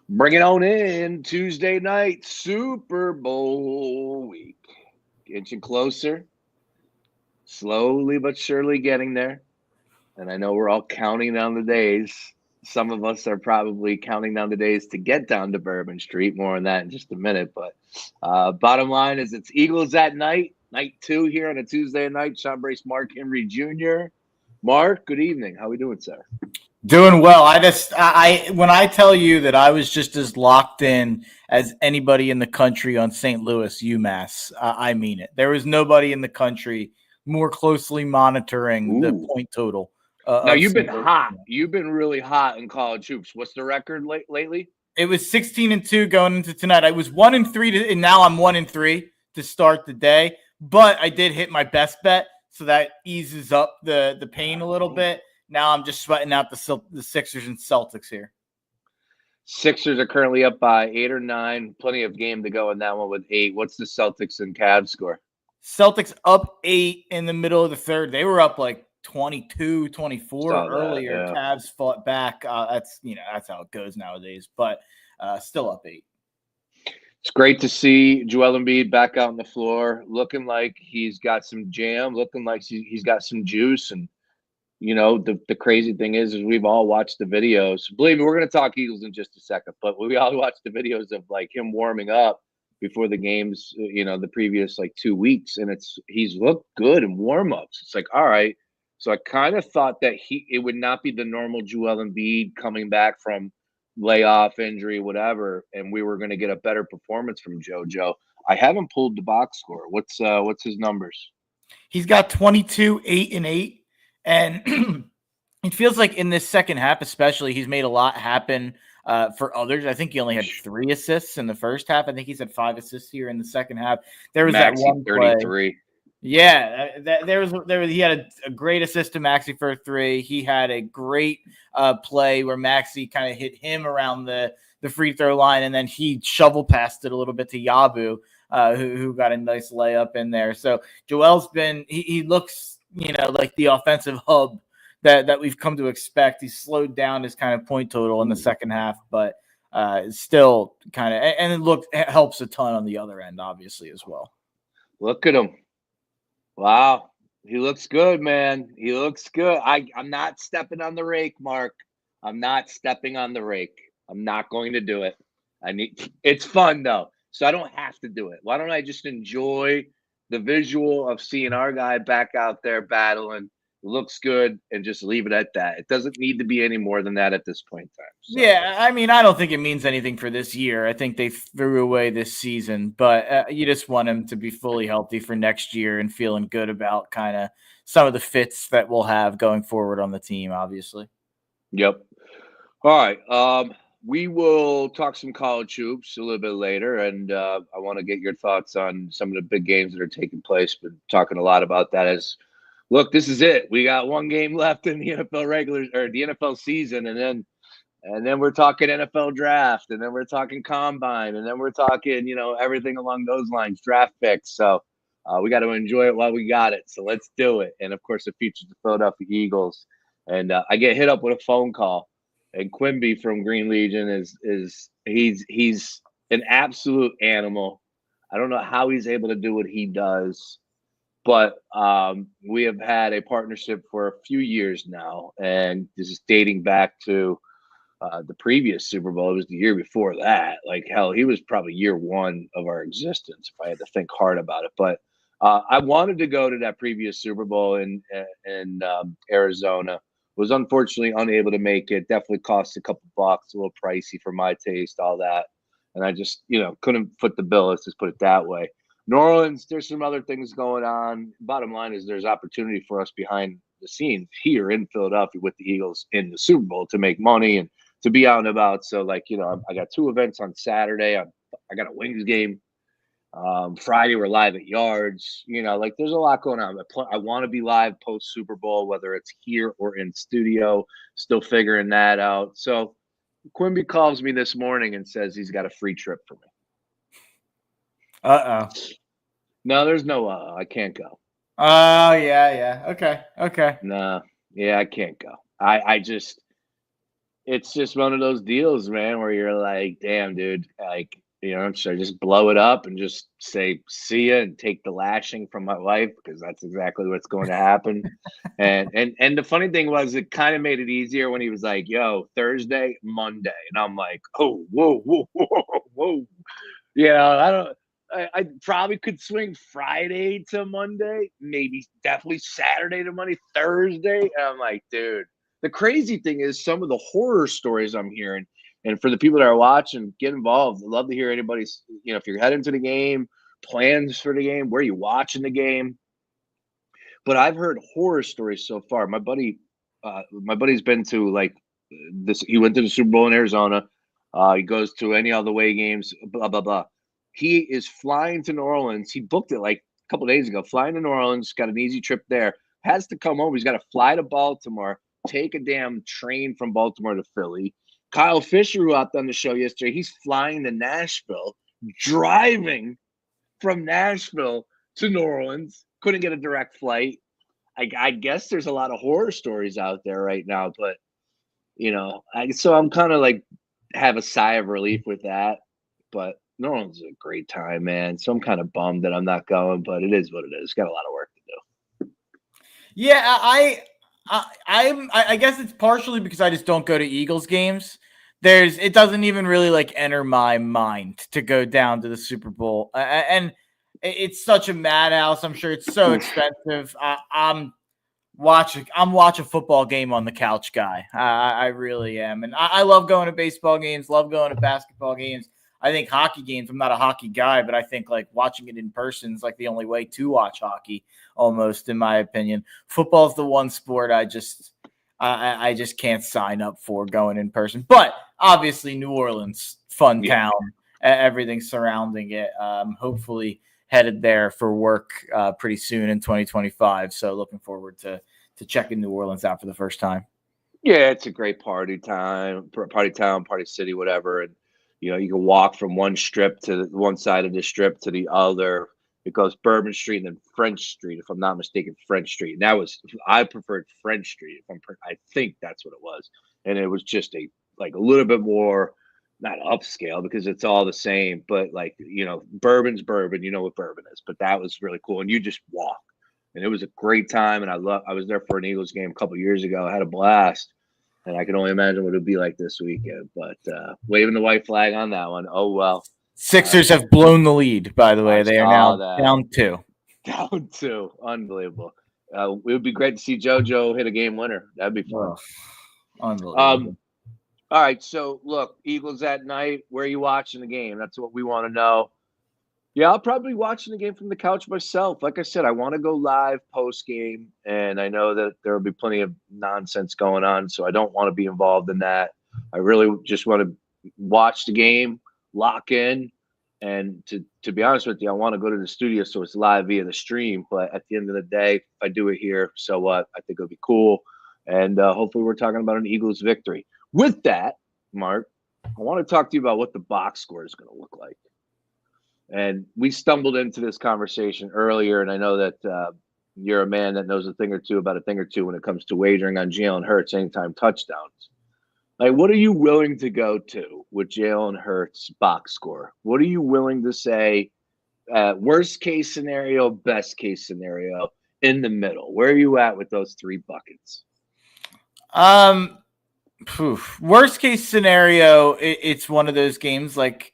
Bring it on in Tuesday night, Super Bowl week. Inching closer, slowly but surely getting there. And I know we're all counting down the days. Some of us are probably counting down the days to get down to Bourbon Street. More on that in just a minute. But bottom line is it's Eagles at night two here on a Tuesday night. Sean Brace, Mark Henry Jr. Mark, good evening. How we doing, sir? Doing well. I when I tell you that I was just as locked in as anybody in the country on St. Louis, UMass, I mean it. There was nobody in the country more closely monitoring the Ooh. point total Now of you've been St. Louis. hot. You've been really hot in college hoops. What's the record lately? It was 16-2 going into tonight. I was 1-3 and now I'm 1-3 to start the day. But I did hit my best bet, so that eases up the pain a little bit. Now I'm just sweating out the Sixers and Celtics here. Sixers are currently up by 8 or 9. Plenty of game to go in that one with 8. What's the Celtics and Cavs score? Celtics up 8 in the middle of the third. They were up like 22, 24 Saw that. earlier. Yeah. Cavs fought back. That's how it goes nowadays. But still up 8. It's great to see Joel Embiid back out on the floor, looking like he's got some jam, looking like he's got some juice. And the crazy thing is we've all watched the videos. Believe me, we're going to talk Eagles in just a second, but we all watched the videos of like him warming up before the games, the previous like 2 weeks, and he's looked good in warm-ups. It's like, all right. So I kind of thought that it would not be the normal Joel Embiid coming back from layoff, injury, whatever, and we were going to get a better performance from JoJo. I haven't pulled the box score. What's his numbers? He's got 22, 8, and 8. And it feels like in this second half, especially, he's made a lot happen for others. I think he only had 3 assists in the first half. I think he's had 5 assists here in the second half. There was Maxey, that one 33. Play. Yeah, there was. He had a great assist to Maxey for a 3. He had a great play where Maxey kind of hit him around the free throw line, and then he shovel passed it a little bit to Yabu, who got a nice layup in there. So Joel's been he looks like the offensive hub that we've come to expect. He's slowed down his kind of point total in the second half, but still kind of and it helps a ton on the other end, obviously, as well. Look at him. Wow. He looks good, man. He looks good. I'm not stepping on the rake, Mark. I'm not stepping on the rake. I'm not going to do it. It's fun though. So I don't have to do it. Why don't I just enjoy the visual of seeing our guy back out there battling? Looks good, and just leave it at that. It doesn't need to be any more than that at this point in time. So. Yeah, I mean, I don't think it means anything for this year. I think they threw away this season, but you just want him to be fully healthy for next year and feeling good about kind of some of the fits that we'll have going forward on the team, obviously. Yep. All right. We will talk some college hoops a little bit later, and I want to get your thoughts on some of the big games that are taking place. Been talking a lot about that as look, this is it. We got one game left in the NFL season, and then we're talking NFL draft, and then we're talking combine, and then we're talking, everything along those lines, draft picks. So we got to enjoy it while we got it. So let's do it. And of course, it features the Philadelphia Eagles. And I get hit up with a phone call, and Quimby from Green Legion he's an absolute animal. I don't know how he's able to do what he does. But we have had a partnership for a few years now, and this is dating back to the previous Super Bowl. It was the year before that. Like, hell, he was probably year 1 of our existence, if I had to think hard about it. But I wanted to go to that previous Super Bowl in Arizona. Was unfortunately unable to make it. Definitely cost a couple bucks, a little pricey for my taste, all that. And I just, couldn't foot the bill. Let's just put it that way. New Orleans, there's some other things going on. Bottom line is there's opportunity for us behind the scenes here in Philadelphia with the Eagles in the Super Bowl to make money and to be out and about. So, I got 2 events on Saturday. I got a Wings game. Friday, we're live at Yards. There's a lot going on. I want to be live post Super Bowl, whether it's here or in studio. Still figuring that out. So Quimby calls me this morning and says he's got a free trip for me. No, there's no I can't go. Oh, yeah. Okay. No. Yeah, I can't go. I just it's just one of those deals, man, where you're like, damn, dude, like, should I just blow it up and just say see ya and take the lashing from my wife because that's exactly what's going to happen. And the funny thing was, it kind of made it easier when he was like, "Yo, Thursday, Monday," and I'm like, "Oh, whoa, whoa, whoa, whoa." I don't. I probably could swing Friday to Monday, maybe definitely Saturday to Monday, Thursday. And I'm like, dude, the crazy thing is some of the horror stories I'm hearing. And for the people that are watching, get involved. I'd love to hear anybody's, if you're heading to the game, plans for the game, where you watching the game. But I've heard horror stories so far. My buddy's been to like this. He went to the Super Bowl in Arizona. He goes to any other way games. Blah blah blah. He is flying to New Orleans. He booked it like a couple days ago. Flying to New Orleans, got an easy trip there. Has to come home. He's got to fly to Baltimore, take a damn train from Baltimore to Philly. Kyle Fisher, who hopped on the show yesterday, he's flying to Nashville, driving from Nashville to New Orleans. Couldn't get a direct flight. I guess there's a lot of horror stories out there right now, but so I'm kind of like have a sigh of relief with that. But New Orleans is a great time, man. So I'm kind of bummed that I'm not going, but it is what it is. Got a lot of work to do. Yeah, I guess it's partially because I just don't go to Eagles games. It doesn't even really like enter my mind to go down to the Super Bowl, and it's such a madhouse. I'm sure it's so expensive. I'm watch a football game on the couch guy. I really am, and I love going to baseball games. Love going to basketball games. I think hockey games. I'm not a hockey guy, but I think like watching it in person is like the only way to watch hockey, almost in my opinion. Football is the one sport I just can't sign up for going in person. But obviously, New Orleans, fun town, everything surrounding it. Hopefully headed there for work pretty soon in 2025. So looking forward to checking New Orleans out for the first time. Yeah, it's a great party town, party city, whatever. And you can walk from one strip to one side of the strip to the other. It goes Bourbon Street and then French Street, if I'm not mistaken, French Street. And I preferred French Street. I think that's what it was. And it was just a little bit more, not upscale because it's all the same, but bourbon's bourbon, you know what bourbon is, but that was really cool. And you just walk and it was a great time. And I was there for an Eagles game a couple of years ago. I had a blast and I can only imagine what it'd be like this weekend, but waving the white flag on that one. Oh, well. Sixers have blown the lead, by the way. They are now down 2. Down 2. Unbelievable. It would be great to see JoJo hit a game winner. That'd be fun. Unbelievable. All right, so look, Eagles at night. Where are you watching the game? That's what we want to know. Yeah, I'll probably be watching the game from the couch myself. Like I said, I want to go live post game, and I know that there will be plenty of nonsense going on, so I don't want to be involved in that. I really just want to watch the game, lock in, and to be honest with you, I want to go to the studio so it's live via the stream. But at the end of the day, if I do it here, so what? I think it'll be cool, and hopefully we're talking about an Eagles victory. With that, Mark, I want to talk to you about what the box score is going to look like. And we stumbled into this conversation earlier, and I know that you're a man that knows a thing or two when it comes to wagering on Jalen Hurts anytime touchdowns. Like, what are you willing to go to with Jalen Hurts box score? What are you willing to say? Worst case scenario, best case scenario, in the middle. Where are you at with those 3 buckets? Worst case scenario, it's one of those games like,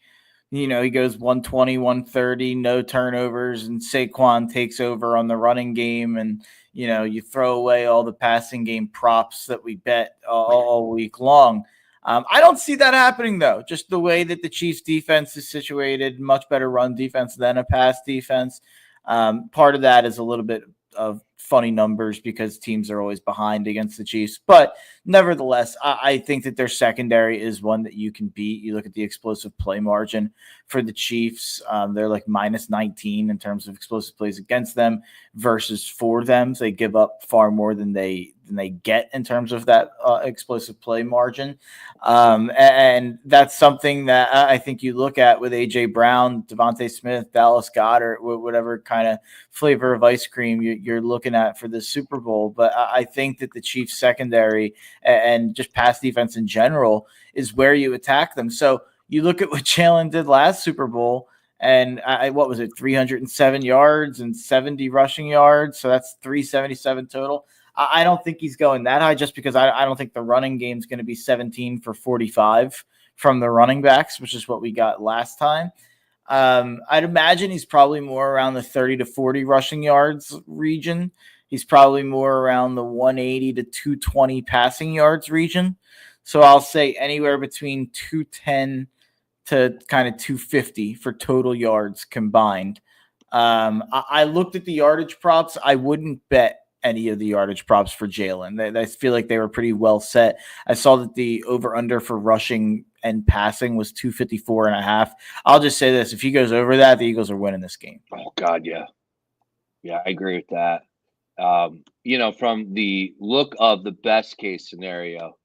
he goes 120, 130, no turnovers, and Saquon takes over on the running game, and you throw away all the passing game props that we bet all week long. I don't see that happening, though. Just the way that the Chiefs defense is situated, much better run defense than a pass defense. Part of that is a little bit of funny numbers because teams are always behind against the Chiefs. But nevertheless, I think that their secondary is one that you can beat. You look at the explosive play margin for the Chiefs. They're like minus 19 in terms of explosive plays against them versus for them. So they give up far more than they get in terms of that explosive play margin. And that's something that I think you look at with A.J. Brown, Devontae Smith, Dallas Goedert, whatever kind of flavor of ice cream you're looking looking at for this Super Bowl. But I think that the Chiefs secondary and just pass defense in general is where you attack them. So you look at what Jalen did last Super Bowl, and what was it, 307 yards and 70 rushing yards. So that's 377 total. I don't think he's going that high just because I don't think the running game is going to be 17 for 45 from the running backs, which is what we got last time. I'd imagine he's probably more around the 30 to 40 rushing yards region. He's probably more around the 180 to 220 passing yards region. So I'll say anywhere between 210 to kind of 250 for total yards combined. I looked at the yardage props. I wouldn't bet any of the yardage props for Jalen. I feel like they were pretty well set. I saw that the over-under for rushing and passing was 254.5. I'll just say this. If he goes over that, the Eagles are winning this game. Oh, God, yeah. Yeah, I agree with that. From the look of the best case scenario,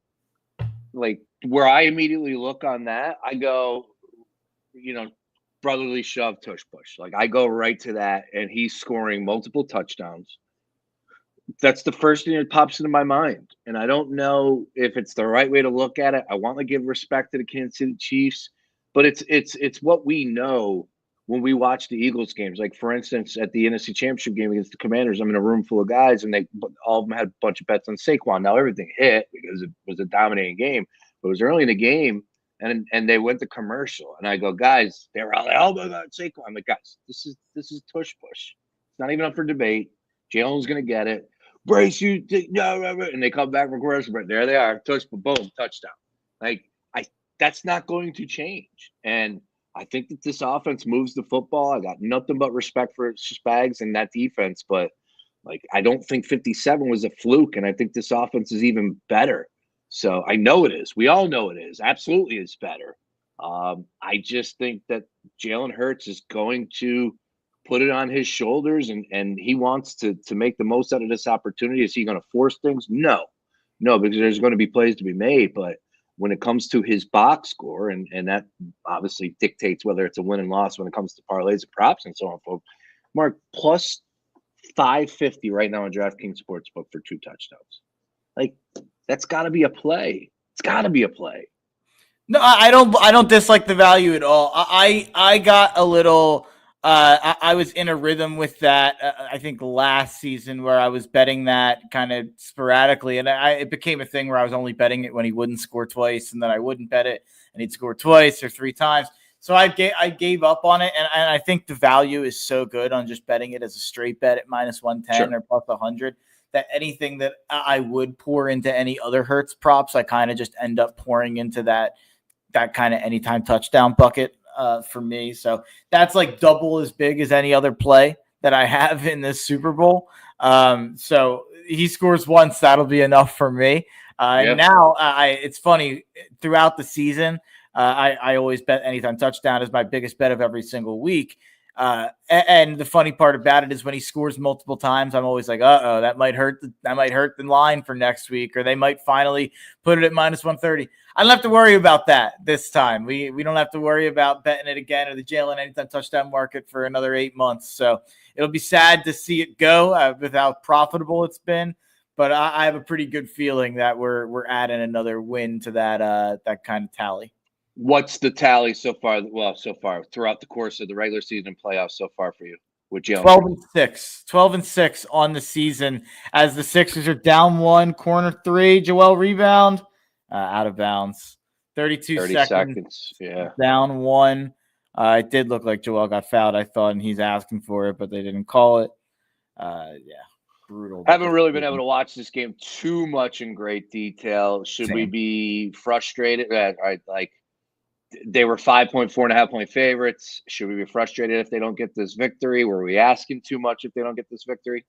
like where I immediately look on that, I go, brotherly shove, tush push. Like I go right to that, and he's scoring multiple touchdowns. That's the first thing that pops into my mind. And I don't know if it's the right way to look at it. I want to give respect to the Kansas City Chiefs, but it's what we know when we watch the Eagles games. Like, for instance, at the NFC Championship game against the Commanders, I'm in a room full of guys, and they all of them had a bunch of bets on Saquon. Now, everything hit because it was a dominating game. But it was early in the game, and they went to commercial. And I go, guys, they were all like, oh, my God, Saquon. I'm like, guys, this is tush push. It's not even up for debate. Jalen's going to get it. Brace you, no, and they come back from commercial break. There they are, touch, boom, touchdown. Like that's not going to change. And I think that this offense moves the football. I got nothing but respect for Spags and that defense, but like I don't think 57 was a fluke, and I think this offense is even better. So I know it is. We all know it is. Absolutely, it's better. I just think that Jalen Hurts is going to put it on his shoulders, and he wants to make the most out of this opportunity. Is he going to force things? No, because there's going to be plays to be made. But when it comes to his box score, and that obviously dictates whether it's a win and loss when it comes to parlays and props and so on, folks. Mark, plus 550 right now on DraftKings Sportsbook for 2 touchdowns. Like that's got to be a play. It's got to be a play. No, I don't dislike the value at all. I got a little. I was in a rhythm with that, I think last season, where I was betting that kind of sporadically. And it became a thing where I was only betting it when he wouldn't score twice, and then I wouldn't bet it and he'd score twice or 3 times. So I gave up on it. And I think the value is so good on just betting it as a straight bet at minus 110 or plus 100 that anything that I would pour into any other Hurts props, I kind of just end up pouring into that kind of anytime touchdown bucket. For me. So that's like double as big as any other play that I have in this Super Bowl. So he scores once, that'll be enough for me. And now it's funny, throughout the season, I always bet anytime touchdown is my biggest bet of every single week. And the funny part about it is when he scores multiple times, I'm always like, that might hurt the line for next week, or they might finally put it at minus 130. I don't have to worry about that this time. We don't have to worry about betting it again or the Jalen anytime touchdown market for another 8 months. So it'll be sad to see it go with how profitable it's been. But I have a pretty good feeling that we're adding another win to that kind of tally. What's the tally so far? Well, so far throughout the course of the regular season and playoffs so far for you with Jalen? 12-6 on the season as the Sixers are down 1, corner 3, Joel rebound, out of bounds. 30 seconds. Yeah. Down 1. It did look like Joel got fouled, I thought, and he's asking for it, but they didn't call it. Brutal. Haven't really been able to watch this game too much in great detail. Should we be frustrated? They were 4.5 favorites. Should we be frustrated if they don't get this victory? Were we asking too much if they don't get this victory?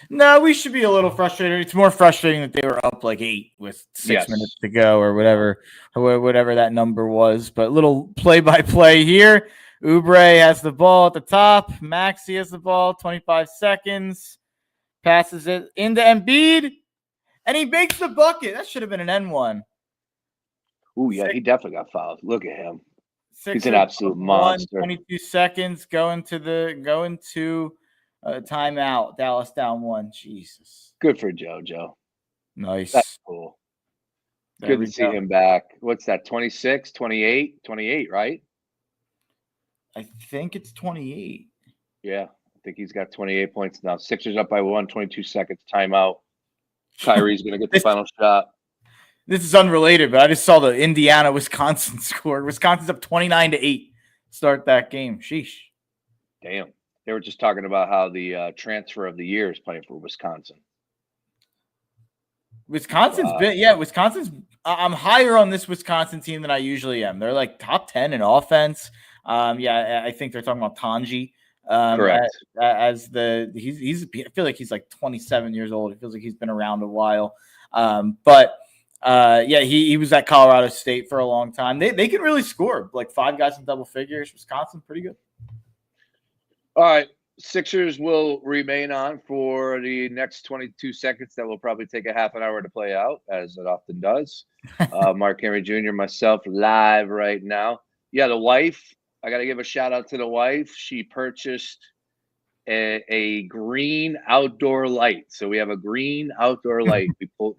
No, we should be a little frustrated. It's more frustrating that they were up like 8 with 6 minutes to go or whatever that number was. But little play-by-play here. Oubre has the ball at the top. Maxey has the ball, 25 seconds. Passes it into Embiid, and he makes the bucket. That should have been an N1. Oh, yeah, he definitely got fouled. Look at him. He's an absolute monster. 22 seconds going to Timeout. Dallas down 1. Jesus. Good for JoJo. Nice. That's cool. There Good we to see go. him back. What's that? 26, 28, 28, right? I think it's 28. Yeah, I think he's got 28 points now. Sixers up by 1, 22 seconds. Timeout. Kyrie's going to get the final shot. This is unrelated, but I just saw the Indiana-Wisconsin score. Wisconsin's up 29-8. Start that game. Sheesh. Damn. They were just talking about how the transfer of the year is playing for Wisconsin. Wisconsin's Wisconsin's. I'm higher on this Wisconsin team than I usually am. They're like top 10 in offense. I think they're talking about Tanji. Correct. As he's I feel like he's like 27 years old. It feels like he's been around a while. He was at Colorado State for a long time. They can really score, like 5 guys in double figures. Wisconsin, pretty good. All right. Sixers will remain on for the next 22 seconds. That will probably take a half an hour to play out, as it often does. Mark Henry Jr., myself, live right now. Yeah, the wife. I got to give a shout out to the wife. She purchased a green outdoor light. So we have a green outdoor light.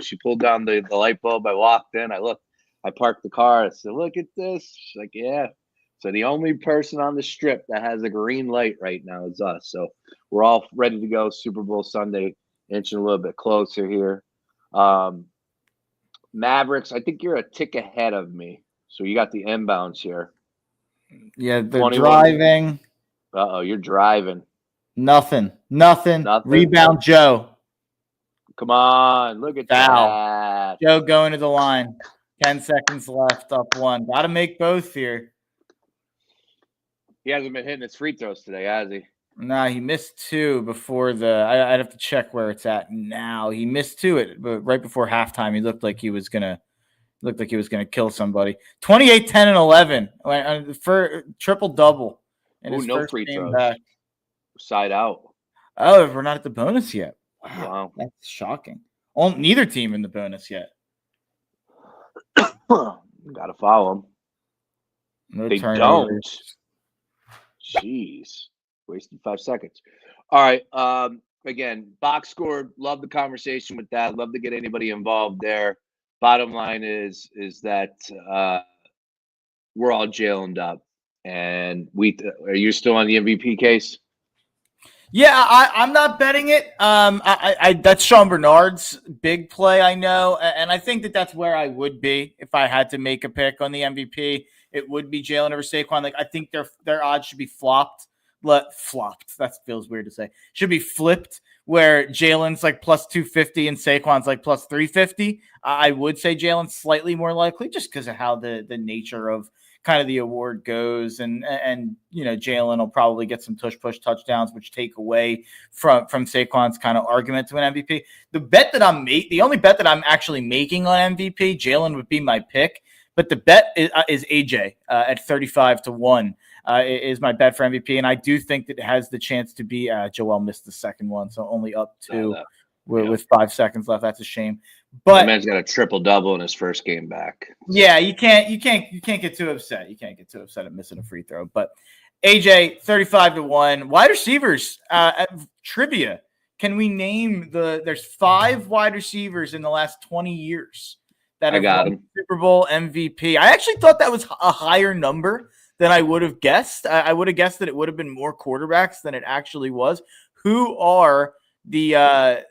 She pulled down the light bulb. I walked in. I parked the car. I said, "Look at this." She's like, "Yeah." So the only person on the strip that has a green light right now is us. So we're all ready to go. Super Bowl Sunday, inching a little bit closer here. Mavericks, I think you're a tick ahead of me. So you got the inbounds here. Yeah, they're driving. Uh-oh, you're driving. Nothing. Rebound, Joe. Come on, look at that. Joe going to the line. 10 seconds left, up 1. Got to make both here. He hasn't been hitting his free throws today, has he? Nah, he missed 2 before I'd have to check where it's at now. He missed 2, but right before halftime, he looked like he was gonna kill somebody. 28, 10, and 11 for triple double. No free throws. Back. Side out. Oh, we're not at the bonus yet. Wow. That's shocking. Neither team in the bonus yet. Gotta follow them. They don't. Jeez. Wasted 5 seconds. All right. Again, box score. Love the conversation with that. Love to get anybody involved there. Bottom line is that we're all Jalen up. And are you still on the MVP case? Yeah, I'm not betting it. That's Sean Bernard's big play, I know, and I think that's where I would be if I had to make a pick on the MVP. It would be Jalen over Saquon. Like I think their odds should be flopped. That feels weird to say. Should be flipped, where Jalen's like plus 250 and Saquon's like plus 350. I would say Jalen's slightly more likely, just because of how the nature of kind of the award goes, and Jalen will probably get some push touchdowns, which take away from Saquon's kind of argument to an MVP. The only bet that I'm actually making on MVP, Jalen would be my pick, but the bet is AJ at 35-1 is my bet for MVP, and I do think that it has the chance to be. Joel missed the second one, so only up 2 with 5 seconds left. That's a shame. But the man's got a triple double in his first game back. Yeah, you can't get too upset. You can't get too upset at missing a free throw. But AJ 35-1. Wide receivers trivia. Can we name there's 5 wide receivers in the last 20 years that have won Super Bowl MVP. I actually thought that was a higher number than I would have guessed. I would have guessed that it would have been more quarterbacks than it actually was. Who are the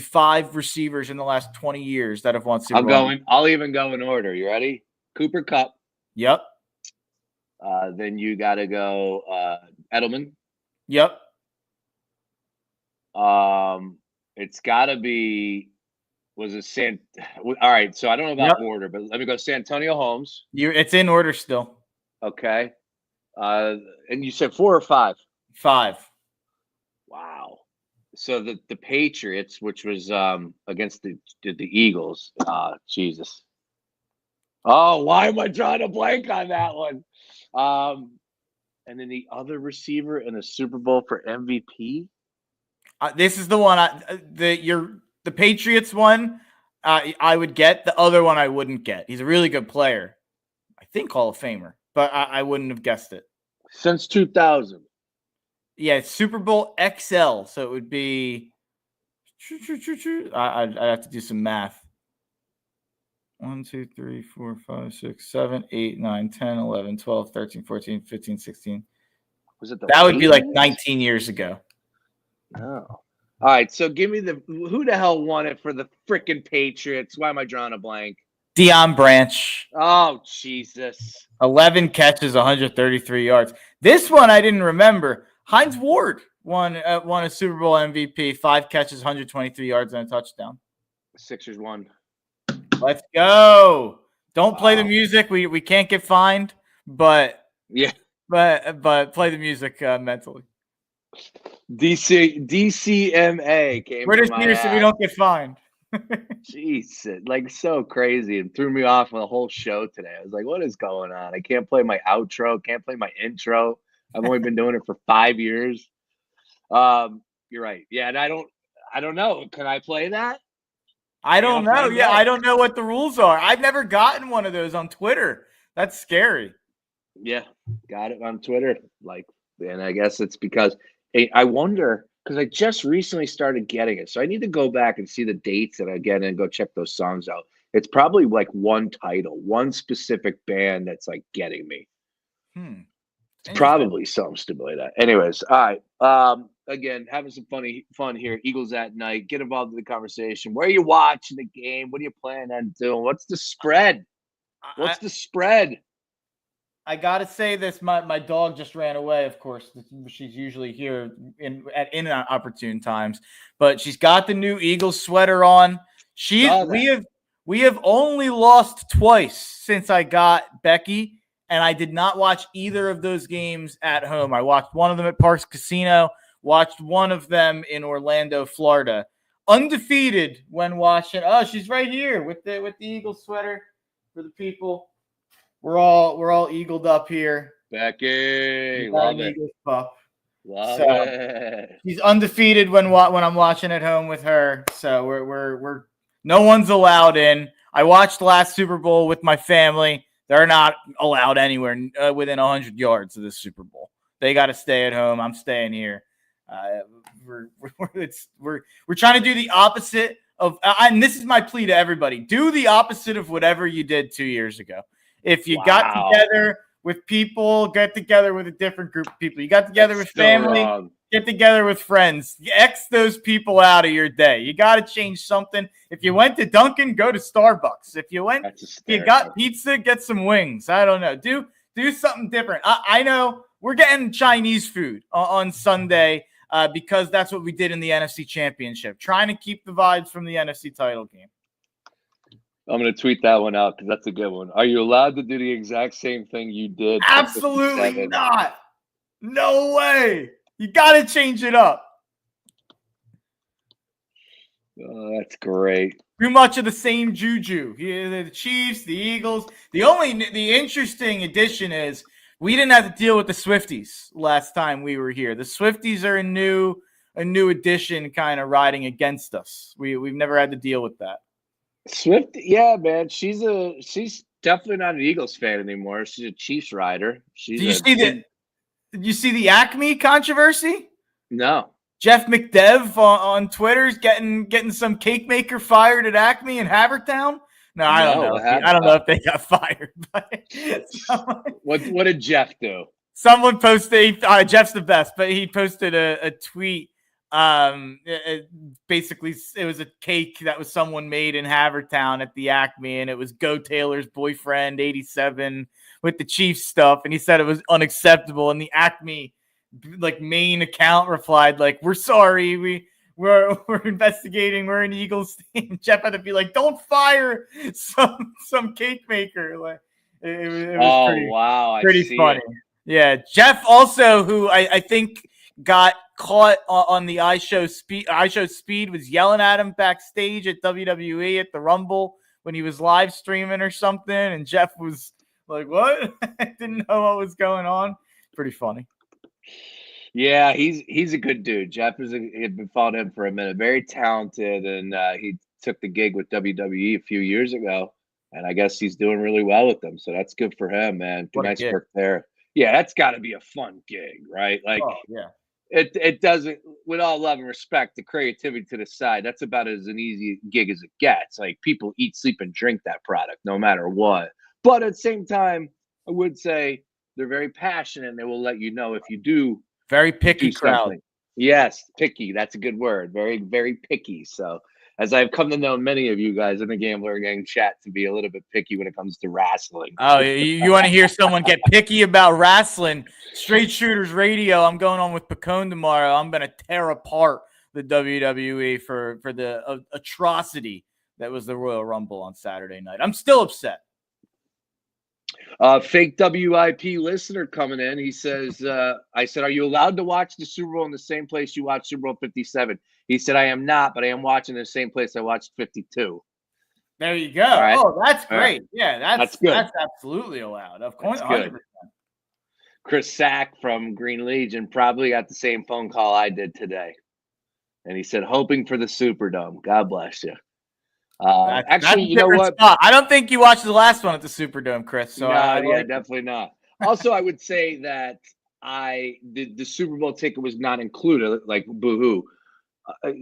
5 receivers in the last 20 years that have won Super Bowl? I'll even go in order. You ready? Cooper Kupp. Yep. Then you got to go Edelman. Yep. It's got to be. Was it all right? So I don't know about order, but let me go. Santonio Holmes. It's in order still. Okay. And you said 4 or 5? 5. Wow. So the Patriots, which was against the Eagles. Jesus. Oh, why am I drawing a blank on that one? And then the other receiver in the Super Bowl for MVP. This is the one. The Patriots one. I would get. The other one I wouldn't get. He's a really good player. I think Hall of Famer, but I wouldn't have guessed it. Since 2000. Yeah, it's Super Bowl XL. So it would be. I'd have to do some math. 1, 2, 3, 4, 5, 6, 7, 8, 9, 10, 11, 12, 13, 14, 15, 16. Was it the That would be like Patriots? 19 years ago. Oh. All right, so give me who the hell won it for the freaking Patriots? Why am I drawing a blank? Deion Branch. Oh, Jesus. 11 catches, 133 yards. This one I didn't remember. Hines Ward won a Super Bowl MVP, 5 catches, 123 yards, and a touchdown. Sixers won. Let's go. Don't play the music. We can't get fined, but yeah, but play the music mentally. DCMA came. We're just here so we don't get fined. Jeez, like so crazy, and threw me off the whole show today. I was like, "What is going on? I can't play my outro, can't play my intro. I've only been doing it for 5 years." You're right. Yeah, and I don't know. Can I play that? I don't know. Yeah, I don't know what the rules are. I've never gotten one of those on Twitter. That's scary. Yeah, got it on Twitter. And I guess it's because I wonder, because I just recently started getting it, so I need to go back and see the dates that I get and go check those songs out. It's probably like one title, one specific band that's like getting me. It's probably something stupid like that. Anyways, all right. Again, having some fun here. Eagles at night. Get involved in the conversation. Where are you watching the game? What are you planning on doing? What's the spread? What's the spread? I gotta say this. My dog just ran away. Of course, she's usually here in opportune times, but she's got the new Eagles sweater on. We have only lost twice since I got Becky. And I did not watch either of those games at home. I watched one of them at Parks Casino, watched one of them in Orlando, Florida. Undefeated when watching. Oh, she's right here with the Eagles sweater for the people. We're all eagled up here. Becky, love it. Eagles pup. Love it. She's undefeated when I'm watching at home with her. So we're no one's allowed in. I watched the last Super Bowl with my family. They're not allowed anywhere within 100 yards of this Super Bowl. They got to stay at home. I'm staying here. We're trying to do the opposite of, and this is my plea to everybody: do the opposite of whatever you did 2 years ago. If you got together with people, get together with a different group of people. You got together with family. Get together with friends. X those people out of your day. You got to change something. If you went to Dunkin', go to Starbucks. If you got pizza, get some wings. I don't know. Do something different. I know we're getting Chinese food on Sunday because that's what we did in the NFC Championship. Trying to keep the vibes from the NFC title game. I'm going to tweet that one out because that's a good one. Are you allowed to do the exact same thing you did? Absolutely not. No way. You got to change it up. Oh, that's great. Too much of the same juju. The Chiefs, the Eagles. The interesting addition is we didn't have to deal with the Swifties last time we were here. The Swifties are a new addition, kind of riding against us. We've never had to deal with that. Swift, yeah, man. She's definitely not an Eagles fan anymore. She's a Chiefs rider. Did you see the Acme controversy? No. Jeff McDev on Twitter's getting some cake maker fired at Acme in Havertown. No, I don't know. I don't know if they got fired. But what did Jeff do? Someone posted. Jeff's the best, but he posted a tweet. Basically, it was a cake that was someone made in Havertown at the Acme, and it was Go Taylor's boyfriend, 87, with the Chiefs stuff, and he said it was unacceptable. And the Acme main account replied we're sorry, we're investigating, we're an Eagles team. Jeff had to be like, don't fire some cake maker. It was pretty funny. Yeah, Jeff also, who I think got caught on the iShow Speed, was yelling at him backstage at WWE at the Rumble when he was live streaming or something, and Jeff was like, what? I didn't know what was going on. Pretty funny. Yeah, he's a good dude. Jeff had been following him for a minute. Very talented, and he took the gig with WWE a few years ago, and I guess he's doing really well with them. So that's good for him, man. Nice work there. Yeah, that's got to be a fun gig, right? Yeah. it doesn't. With all love and respect, the creativity to the side, that's about as an easy gig as it gets. Like people eat, sleep, and drink that product, no matter what. But at the same time, I would say they're very passionate, and they will let you know if you Very picky do crowd. something. Yes, picky. That's a good word. Very, very picky. So, as I've come to know many of you guys in the Gambler Gang chat to be a little bit picky when it comes to wrestling. Oh, you want to hear someone get picky about wrestling? Straight Shooters Radio. I'm going on with Pacone tomorrow. I'm going to tear apart the WWE for the atrocity that was the Royal Rumble on Saturday night. I'm still upset. Fake WIP listener coming in. He says, I said, are you allowed to watch the Super Bowl in the same place you watch Super Bowl 57? He said, I am not, but I am watching the same place I watched 52. There you go. Right. Oh, that's great. Right. Yeah, that's good. That's absolutely allowed. Of course, that's good. 100%. Chris Sack from Green Legion probably got the same phone call I did today. And he said, hoping for the Superdome. God bless you. Actually, you know what? Spot. I don't think you watched the last one at the Superdome, Chris. So definitely not. Also, I would say that the Super Bowl ticket was not included, like boohoo.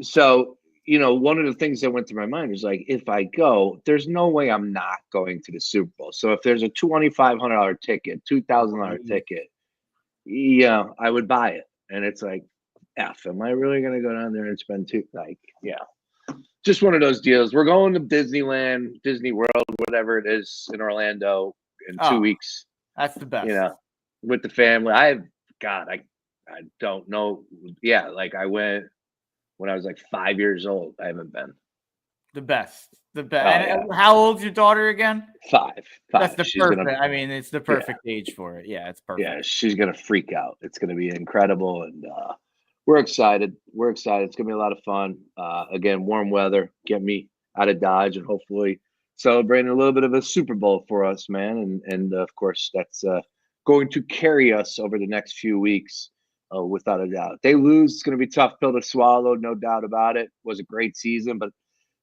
So, one of the things that went through my mind was like, if I go, there's no way I'm not going to the Super Bowl. So if there's a $2,500 ticket, $2,000 ticket, yeah, I would buy it. And it's like, am I really going to go down there and spend just one of those deals. We're going to Disneyland, Disney World, whatever it is in Orlando in 2 weeks. That's the best. With the family. I don't know. Yeah, like I went when I was like 5 years old. I haven't been. The best. And how old's your daughter again? 5. That's the perfect. It's the perfect age for it. Yeah, it's perfect. Yeah, she's gonna freak out. It's gonna be incredible, and we're excited. It's gonna be a lot of fun. Again, warm weather, get me out of Dodge, and hopefully celebrating a little bit of a Super Bowl for us, man. And of course, that's going to carry us over the next few weeks. Without a doubt. They lose, it's going to be a tough pill to swallow, no doubt about it. It was a great season, but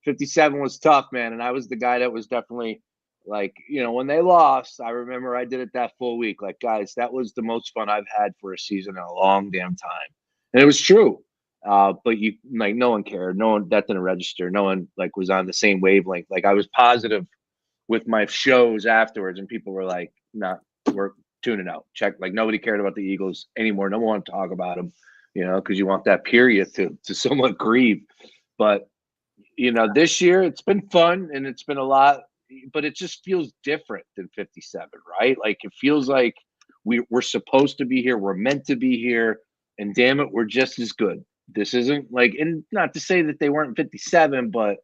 57 was tough, man. And I was the guy that was definitely like, when they lost, I remember I did it that full week. Like, guys, that was the most fun I've had for a season in a long damn time. And it was true. But no one cared. No one, that didn't register. No one was on the same wavelength. Like I was positive with my shows afterwards, and people were like, we're tuning out. Check. Like nobody cared about the Eagles anymore. No one wanted to talk about them, because you want that period to somewhat grieve. But this year it's been fun and it's been a lot, but it just feels different than 57, right? Like it feels like we're supposed to be here. We're meant to be here, and damn it, we're just as good. This isn't and not to say that they weren't 57, but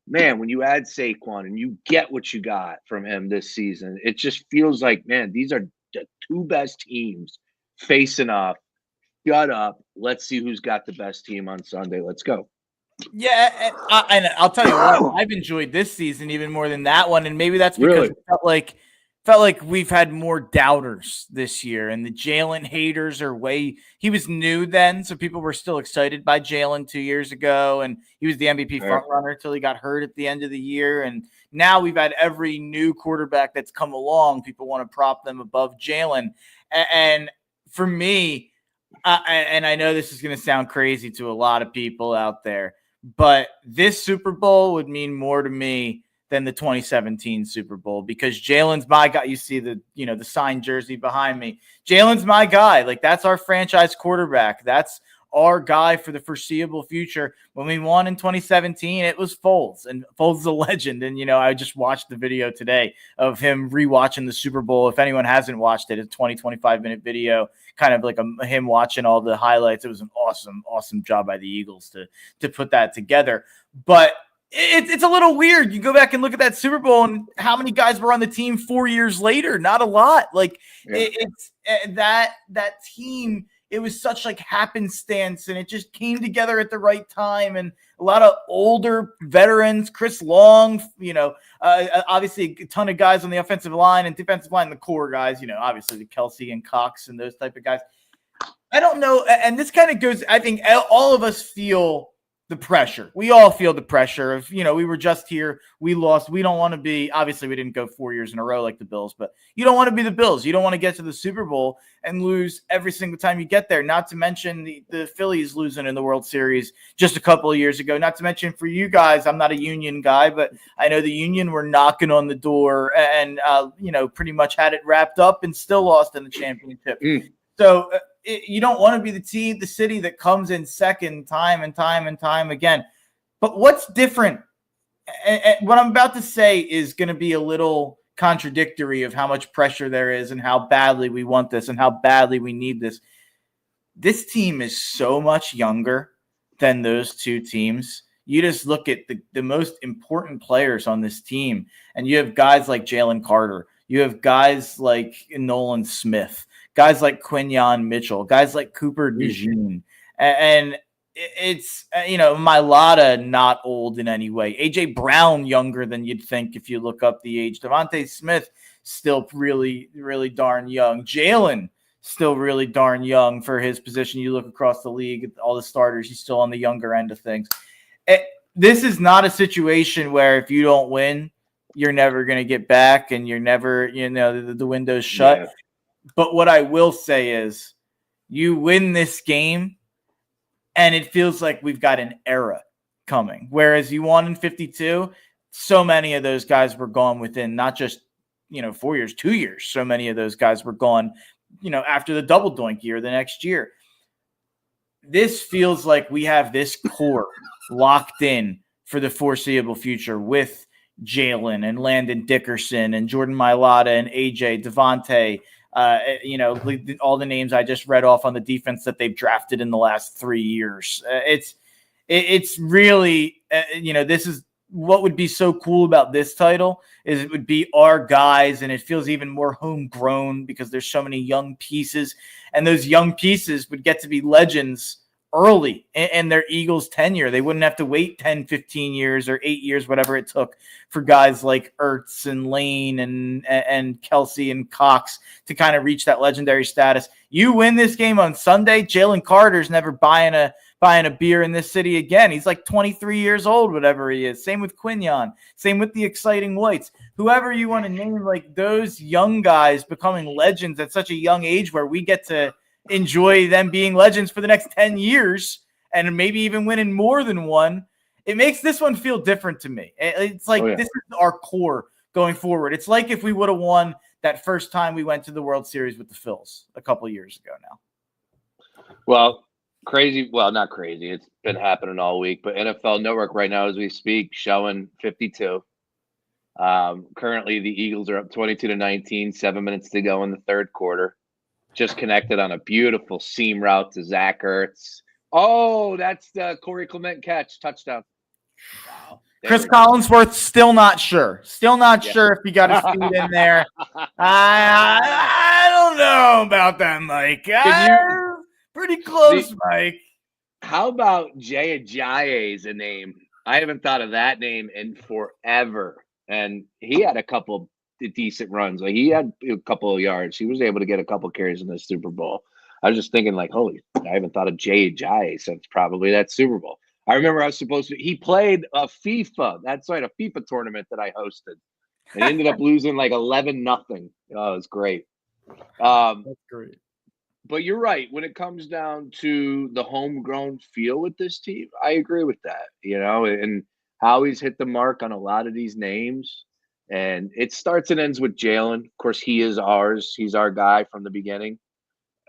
man, when you add Saquon and you get what you got from him this season, it just feels like, man, these are the two best teams facing off. Shut up. Let's see who's got the best team on Sunday. Let's go. Yeah, and I'll tell you what, I've enjoyed this season even more than that one, and maybe that's because it felt like we've had more doubters this year, and the Jalen haters are he was new then, so people were still excited by Jalen 2 years ago, and he was the MVP frontrunner until he got hurt at the end of the year, and now we've had every new quarterback that's come along. People want to prop them above Jalen, and for me, and I know this is going to sound crazy to a lot of people out there, but this Super Bowl would mean more to me than the 2017 Super Bowl, because Jalen's my guy. You see the signed jersey behind me. Jalen's my guy. Like that's our franchise quarterback. That's our guy for the foreseeable future. When we won in 2017, it was Foles, and Foles is a legend. And, I just watched the video today of him rewatching the Super Bowl. If anyone hasn't watched it, it's a 25-minute video, kind of like him watching all the highlights. It was an awesome, awesome job by the Eagles to put that together. But it's a little weird. You go back and look at that Super Bowl and how many guys were on the team 4 years later? Not a lot. It's that team. It was such happenstance, and it just came together at the right time. And a lot of older veterans, Chris Long, obviously a ton of guys on the offensive line and defensive line, the core guys, obviously the Kelsey and Cox and those type of guys. I don't know. And this kind of goes, I think all of us feel the pressure. We all feel the pressure of, we were just here. We lost. We don't want to be, obviously we didn't go 4 years in a row like the Bills, but you don't want to be the Bills. You don't want to get to the Super Bowl and lose every single time you get there. Not to mention the Phillies losing in the World Series just a couple of years ago. Not to mention for you guys, I'm not a Union guy, but I know the Union were knocking on the door and, pretty much had it wrapped up and still lost in the championship. So you don't want to be the city that comes in second time and time again. But what's different? And what I'm about to say is going to be a little contradictory of how much pressure there is and how badly we want this and how badly we need this. This team is so much younger than those two teams. You just look at the most important players on this team, and you have guys like Jalen Carter. You have guys like Nolan Smith, guys like Quinyon Mitchell, guys like Cooper DeJean. And it's, Mailata not old in any way. A.J. Brown younger than you'd think if you look up the age. Devontae Smith still really, really darn young. Jalen still really darn young for his position. You look across the league, all the starters, he's still on the younger end of things. This is not a situation where if you don't win, you're never going to get back and you're never, the window's shut. Yeah. But what I will say is you win this game and it feels like we've got an era coming. Whereas you won in 52, so many of those guys were gone within not just, 4 years, 2 years. So many of those guys were gone, after the double doink year, the next year. This feels like we have this core locked in for the foreseeable future with Jalen and Landon Dickerson and Jordan Mailata and AJ, Devontae, all the names I just read off on the defense that they've drafted in the last 3 years. It's really, this is what would be so cool about this title is it would be our guys, and it feels even more homegrown because there's so many young pieces, and those young pieces would get to be legends early in their Eagles tenure. They wouldn't have to wait 10, 15 years or 8 years, whatever it took for guys like Ertz and Lane and Kelsey and Cox to kind of reach that legendary status. You win this game on Sunday, Jalen Carter's never buying a beer in this city again. He's like 23 years old, whatever he is. Same with Quinyon. Same with the Exciting Whites. Whoever you want to name, like those young guys becoming legends at such a young age where we get to enjoy them being legends for the next 10 years and maybe even winning more than one. It makes this one feel different to me. It's like This is our core going forward. It's like if we would have won that first time we went to the World Series with the Phils a couple of years ago now. Well, crazy. Well, not crazy. It's been happening all week, but NFL Network right now as we speak showing 52. Currently the Eagles are up 22-19, 7 minutes to go in the third quarter. Just connected on a beautiful seam route to Zach Ertz. Oh, that's the Corey Clement catch. Touchdown. Wow. Chris Collinsworth still not sure. Still not sure if he got his feet in there. I don't know about that, Mike. Pretty close, Mike. How about Jay Ajayi is a name? I haven't thought of that name in forever. And he had a couple decent runs. Like he had a couple of yards. He was able to get a couple carries in the Super Bowl. I was just thinking like, holy, I haven't thought of Jay Ajayi since probably that Super Bowl. I remember I was supposed to, he played a FIFA. That's right. A FIFA tournament that I hosted. And he ended up losing like 11-0. Oh, it was great. That's great. But you're right. When it comes down to the homegrown feel with this team, I agree with that, and Howie's hit the mark on a lot of these names. And it starts and ends with Jalen. Of course, he is ours. He's our guy from the beginning.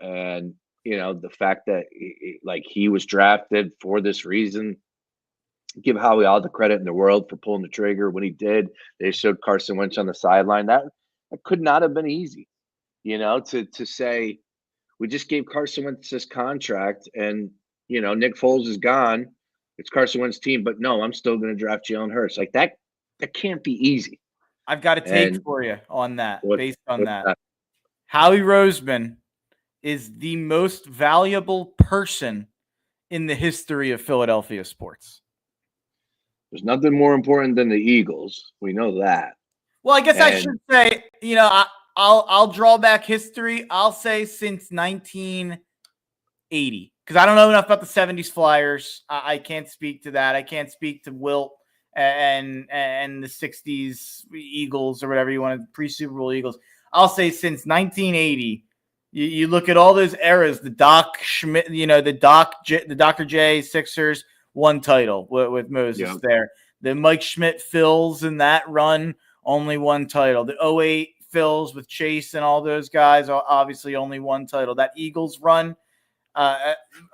And, the fact that he was drafted for this reason, give Howie all the credit in the world for pulling the trigger when he did. They showed Carson Wentz on the sideline. That could not have been easy, to say we just gave Carson Wentz this contract and, Nick Foles is gone. It's Carson Wentz's team. But no, I'm still going to draft Jalen Hurts. Like that can't be easy. I've got a take for you on that, based on that. Howie Roseman is the most valuable person in the history of Philadelphia sports. There's nothing more important than the Eagles. We know that. Well, I guess I should say, I'll draw back history. I'll say since 1980, because I don't know enough about the 70s Flyers. I can't speak to that. I can't speak to Wilt and the 60s Eagles or whatever you want to, pre-Super Bowl Eagles. I'll say since 1980, you look at all those eras, the Doc Schmidt, the Dr. J Sixers, one title with Moses there. The Mike Schmidt Phils in that run, only one title. The 08 Phils with Chase and all those guys, obviously only one title. That Eagles run,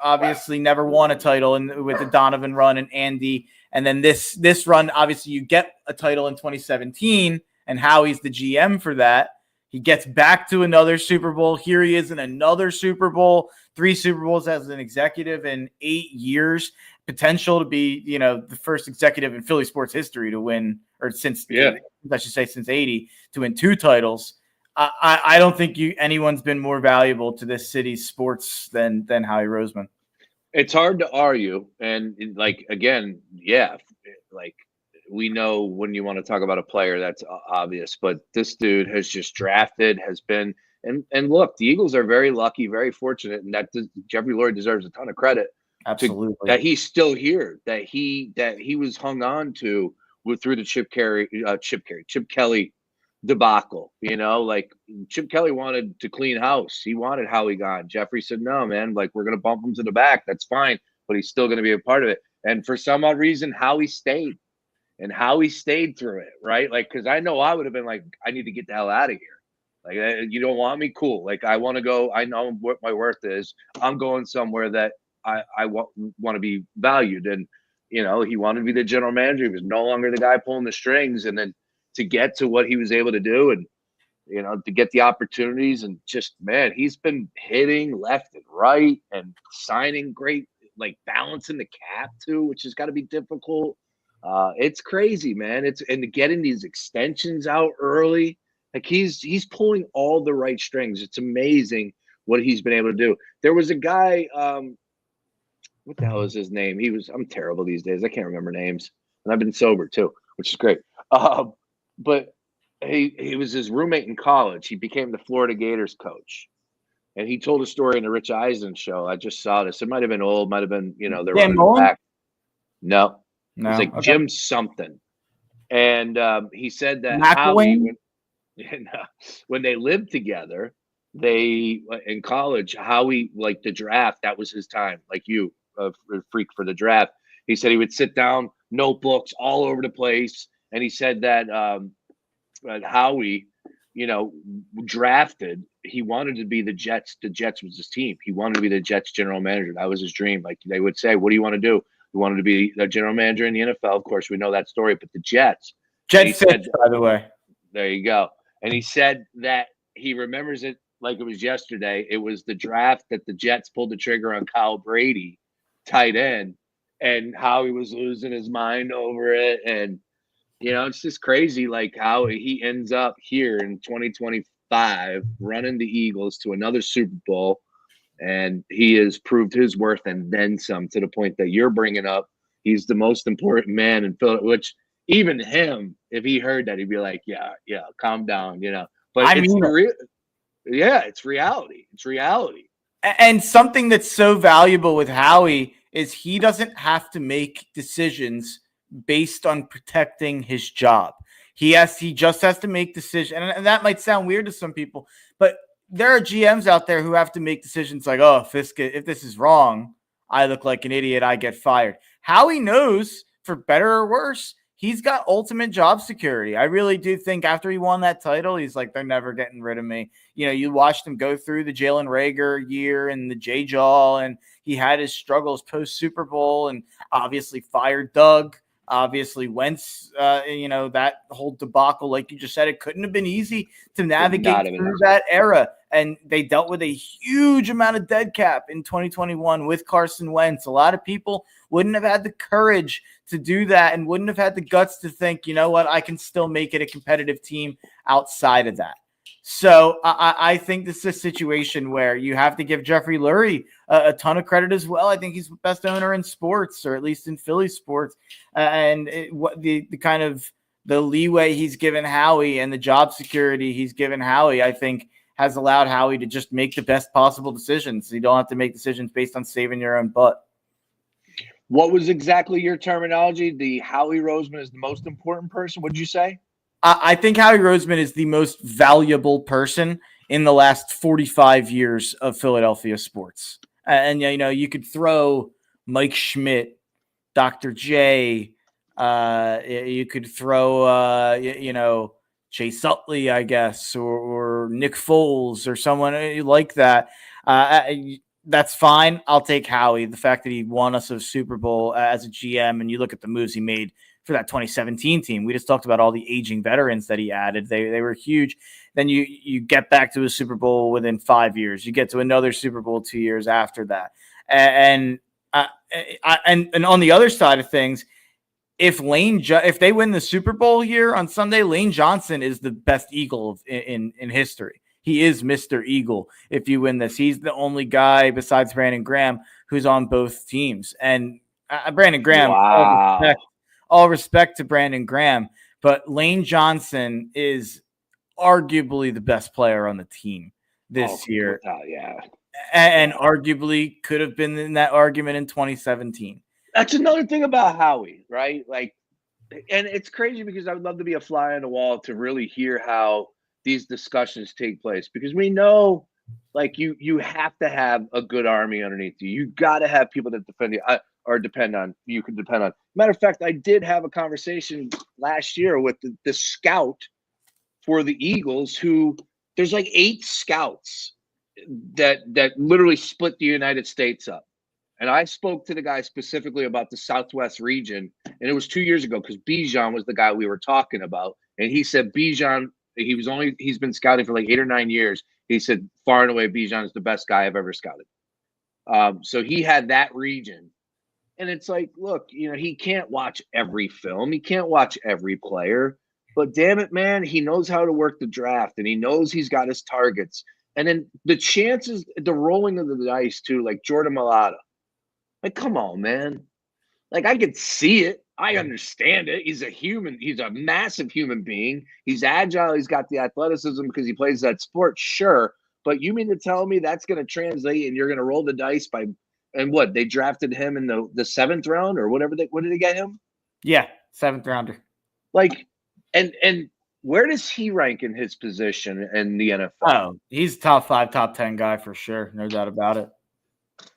obviously never won a title with the Donovan run and Andy. And then this run, obviously you get a title in 2017, and Howie's the GM for that. He gets back to another Super Bowl. Here he is in another Super Bowl, 3 Super Bowls as an executive in 8 years. Potential to be, the first executive in Philly sports history to win, or since 80, to win 2 titles. I don't think anyone's been more valuable to this city's sports than Howie Roseman. It's hard to argue, and again, we know when you want to talk about a player, that's obvious, but this dude has just drafted, has been, and look, the Eagles are very lucky, very fortunate, and that Jeffrey Lurie deserves a ton of credit. Absolutely. That he's still here, that he was hung on to through the Chip Kelly debacle. Chip Kelly wanted to clean house. He wanted Howie gone. Jeffrey said, no, man, we're going to bump him to the back. That's fine, but he's still going to be a part of it. And for some odd reason, Howie stayed. And Howie stayed through it, right? Because I know I would have been I need to get the hell out of here. You don't want me? Cool. I want to go. I know what my worth is. I'm going somewhere that I want to be valued. And, he wanted to be the general manager. He was no longer the guy pulling the strings. And then to get to what he was able to do and, to get the opportunities and just, man, he's been hitting left and right and signing great, balancing the cap too, which has got to be difficult. It's crazy, man. And getting these extensions out early, he's pulling all the right strings. It's amazing what he's been able to do. There was a guy, what the hell is his name? I'm terrible these days. I can't remember names, and I've been sober too, which is great. But he was his roommate in college. He became the Florida Gators coach, and he told a story in the Rich Eisen show. I just saw this. It might have been old, might have been, they're running back. No. It's okay. Jim something. And he said that Howie, when they lived together, in college, Howie, the draft, that was his time, you, a freak for the draft. He said he would sit down, notebooks all over the place. And he said that Howie, drafted, he wanted to be the Jets. The Jets was his team. He wanted to be the Jets general manager. That was his dream. They would say, what do you want to do? He wanted to be a general manager in the NFL. Of course, we know that story, but the Jets. Jets, by the way. There you go. And he said that he remembers it like it was yesterday. It was the draft that the Jets pulled the trigger on Kyle Brady, tight end, and how he was losing his mind over it. And, it's just crazy, how he ends up here in 2025 running the Eagles to another Super Bowl. And he has proved his worth and then some, to the point that you're bringing up. He's the most important man in Philly, which even him, if he heard that, he'd be like, yeah, calm down, But it's reality. It's reality. And something that's so valuable with Howie is he doesn't have to make decisions based on protecting his job. He just has to make decisions. And that might sound weird to some people, but there are GMs out there who have to make decisions like, oh, if this is wrong, I look like an idiot, I get fired. Howie knows, for better or worse, he's got ultimate job security. I really do think after he won that title, he's like, they're never getting rid of me. You watched him go through the Jalen Reagor year and the J-Jaw, and he had his struggles post-Super Bowl and obviously fired Doug. Obviously, Wentz, that whole debacle, like you just said, it couldn't have been easy to navigate through that era. And they dealt with a huge amount of dead cap in 2021 with Carson Wentz. A lot of people wouldn't have had the courage to do that and wouldn't have had the guts to think, you know what, I can still make it a competitive team outside of that. So I think this is a situation where you have to give Jeffrey Lurie a ton of credit as well. I think he's the best owner in sports, or at least in Philly sports. The kind of the leeway he's given Howie and the job security he's given Howie, I think, has allowed Howie to just make the best possible decisions. You don't have to make decisions based on saving your own butt. What was exactly your terminology? The Howie Roseman is the most important person. What did you say? I think Howie Roseman is the most valuable person in the last 45 years of Philadelphia sports. And, you could throw Mike Schmidt, Dr. J, you could throw, Chase Utley, I guess, or Nick Foles or someone like that. That's fine. I'll take Howie. The fact that he won us a Super Bowl as a GM, and you look at the moves he made for that 2017 team. We just talked about all the aging veterans that he added. They were huge. Then you get back to a Super Bowl within 5 years. You get to another Super Bowl 2 years after that. And on the other side of things, if they win the Super Bowl here on Sunday, Lane Johnson is the best Eagle in history. He is Mr. Eagle. If you win this, he's the only guy besides Brandon Graham who's on both teams. And Brandon Graham, wow. all respect to Brandon Graham, but Lane Johnson is arguably the best player on the team this year. Yeah. And arguably could have been in that argument in 2017. That's another thing about Howie, right? And it's crazy because I would love to be a fly on the wall to really hear how these discussions take place, because we know, you have to have a good army underneath you. You got to have people that defend you or you can depend on. Matter of fact, I did have a conversation last year with the scout for the Eagles, who there's 8 scouts that literally split the United States up. And I spoke to the guy specifically about the Southwest region, and it was 2 years ago because Bijan was the guy we were talking about. And he said Bijan, he's been scouting for 8 or 9 years. He said far and away Bijan is the best guy I've ever scouted. So he had that region. And it's look, he can't watch every film. He can't watch every player. But damn it, man, he knows how to work the draft, and he knows he's got his targets. And then the chances, the rolling of the dice too, like Jordan Mailata. Come on, man. I could see it. I understand it. He's a human. He's a massive human being. He's agile. He's got the athleticism because he plays that sport. Sure. But you mean to tell me that's going to translate and you're going to roll the dice and what? They drafted him in the 7th round or whatever. What did they get him? Yeah, 7th rounder. And where does he rank in his position in the NFL? Oh, he's top 5, top 10 guy for sure. No doubt about it.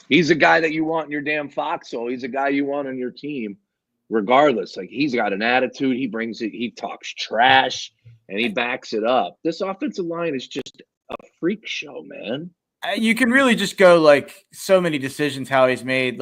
He's a guy that you want in your damn foxhole. He's a guy you want on your team, regardless. He's got an attitude. He brings it. He talks trash, and he backs it up. This offensive line is just a freak show, man. You can really just go so many decisions how he's made.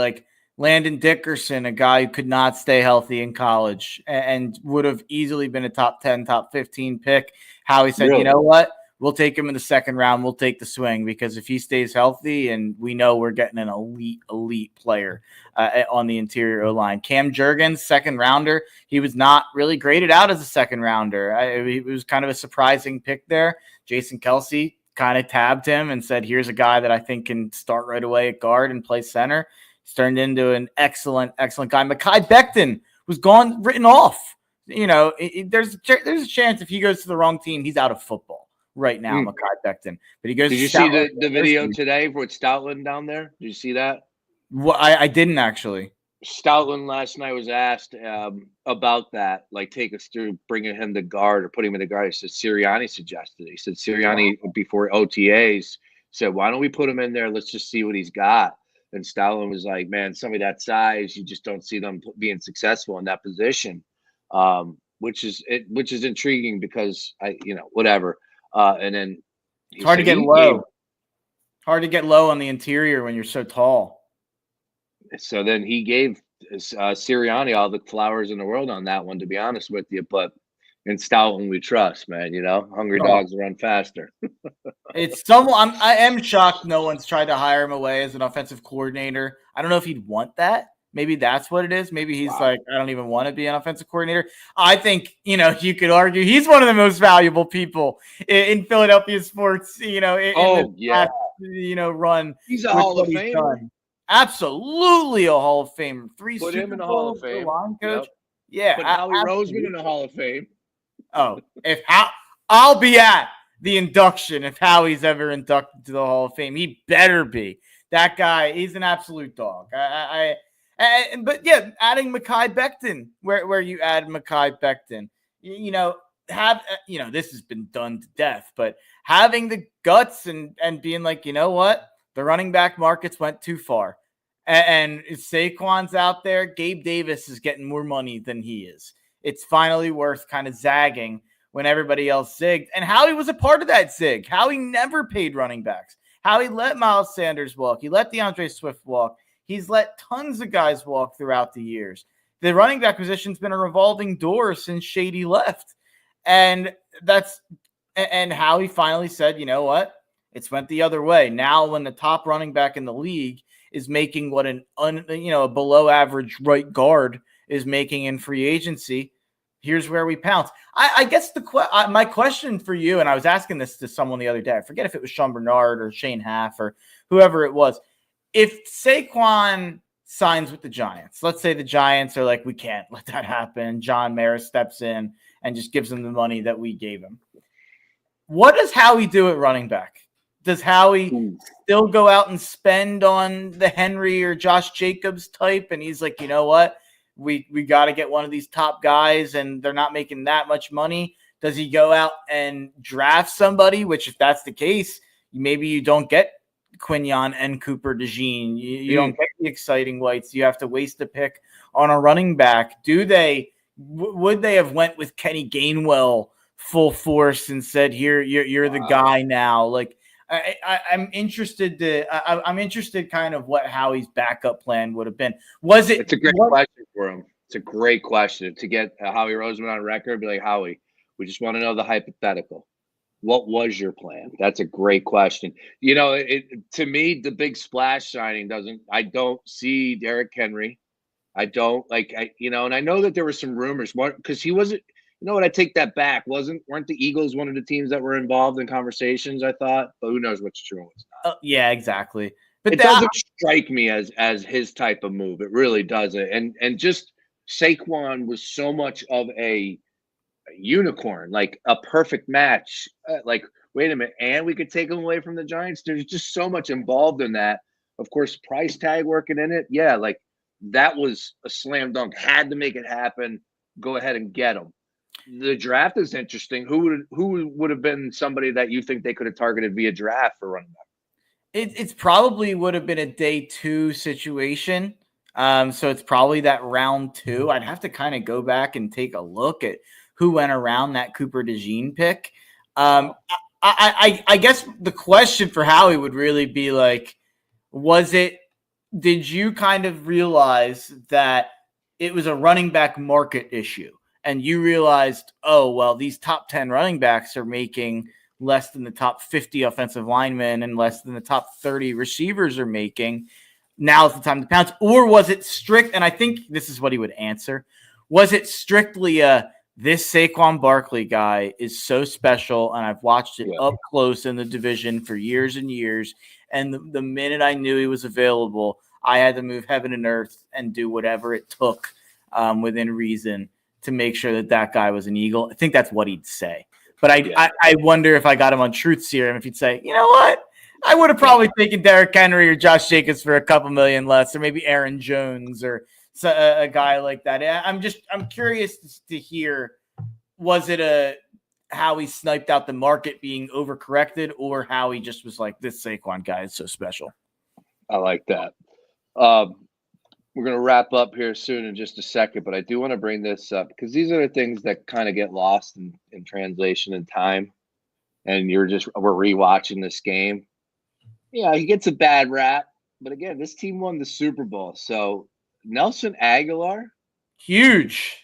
Landon Dickerson, a guy who could not stay healthy in college and would have easily been a top 10, top 15 pick. Howie said, really? You know what? We'll take him in the 2nd round. We'll take the swing because if he stays healthy, and we know we're getting an elite player on the interior O-line. Cam Jurgens, 2nd rounder. He was not really graded out as a 2nd rounder. It was kind of a surprising pick there. Jason Kelce kind of tabbed him and said, here's a guy that I think can start right away at guard and play center. He's turned into an excellent guy. Mekhi Becton was written off. There's a chance if he goes to the wrong team, he's out of football right now, Mekhi Becton. But he goes. Did you see the video today with Stoutland down there? Did you see that? Well, I didn't actually. Stoutland last night was asked about that, take us through bringing him to guard or putting him in the guard. He said Sirianni suggested it. He said Sirianni before OTAs said, why don't we put him in there? Let's just see what he's got. And Stoutland was like, man, somebody that size, you just don't see them being successful in that position, which is intriguing because whatever. And then it's hard to get low. Hard to get low on the interior when you're so tall. So then he gave Sirianni all the flowers in the world on that one, to be honest with you. But in Stoutland we trust, man. Hungry dogs run faster. I am shocked no one's tried to hire him away as an offensive coordinator. I don't know if he'd want that. Maybe that's what it is. Maybe he's I don't even want to be an offensive coordinator. I think, you could argue he's one of the most valuable people in Philadelphia sports, run. He's a Hall of Famer. Absolutely a Hall of Famer. 3 Put Super him in the Bowls Hall of Fame. Line coach. Yep. Yeah. Put Howie Roseman in the Hall of Fame. Oh, I'll be at the induction if Howie's ever inducted to the Hall of Fame. He better be. That guy, he's an absolute dog. But yeah, adding Mekhi Becton, where you add Mekhi Becton, this has been done to death, but having the guts and being like, you know what, the running back markets went too far, and Saquon's out there. Gabe Davis is getting more money than he is. It's finally worth kind of zagging when everybody else zigged, and Howie was a part of that zig. Howie never paid running backs. Howie let Miles Sanders walk. He let DeAndre Swift walk. He's let tons of guys walk throughout the years. The running back position's been a revolving door since Shady left. And Howie finally said, you know what? It's went the other way. Now when the top running back in the league is making what a below average right guard is making in free agency, here's where we pounce. I guess my question for you, and I was asking this to someone the other day, I forget if it was Sean Bernard or Shane Half or whoever it was. If Saquon signs with the Giants, let's say the Giants are like, we can't let that happen. John Mara steps in and just gives him the money that we gave him. What does Howie do at running back? Does Howie still go out and spend on the Henry or Josh Jacobs type? And he's like, you know what? We got to get one of these top guys, and they're not making that much money. Does he go out and draft somebody? Which, if that's the case, maybe you don't get Quinyon and Cooper DeJean. You don't get the exciting whites. You have to waste a pick on a running back. Would they have went with Kenny Gainwell full force and said, "Here, you're the guy now"? Like, I'm interested I'm interested kind of what Howie's backup plan would have been. It's a great question for him. It's a great question to get Howie Roseman on record. Be like, Howie, we just want to know the hypothetical. What was your plan? That's a great question. To me, the big splash signing I don't see Derrick Henry. I don't and I know that there were some rumors because he wasn't, I take that back. Weren't the Eagles one of the teams that were involved in conversations, I thought, but who knows what's true and what's not. Yeah, exactly. But it doesn't strike me as his type of move. It really doesn't. And just Saquon was so much of a unicorn, like a perfect match. Wait a minute, and we could take him away from the Giants. There's just so much involved in that. Of course, price tag working in it. Yeah, that was a slam dunk. Had to make it happen. Go ahead and get him. The draft is interesting. Who would have been somebody that you think they could have targeted via draft for running back? It's probably would have been a day 2 situation. So it's probably that round 2. I'd have to kind of go back and take a look at who went around that Cooper DeJean pick. I guess the question for Howie would really be like, did you kind of realize that it was a running back market issue? And you realized, oh, well, these top 10 running backs are making less than the top 50 offensive linemen and less than the top 30 receivers are making. Now's the time to pounce. Or was it strict? And I think this is what he would answer. Was it strictly this Saquon Barkley guy is so special, and I've watched it up close in the division for years and years. And the minute I knew he was available, I had to move heaven and earth and do whatever it took within reason to make sure that guy was an Eagle. I think that's what he'd say. But I wonder if I got him on Truth Serum, if he'd say, you know what? I would have probably taken Derrick Henry or Josh Jacobs for a couple million less, or maybe Aaron Jones or a guy like that. I'm curious to hear, was it how he sniped out the market being overcorrected, or how he just was like, this Saquon guy is so special? I like that. We're going to wrap up here soon in just a second, but I do want to bring this up because these are the things that kind of get lost in translation and time. And we're rewatching this game. Yeah, he gets a bad rap, but again, this team won the Super Bowl. So Nelson Aguilar, huge.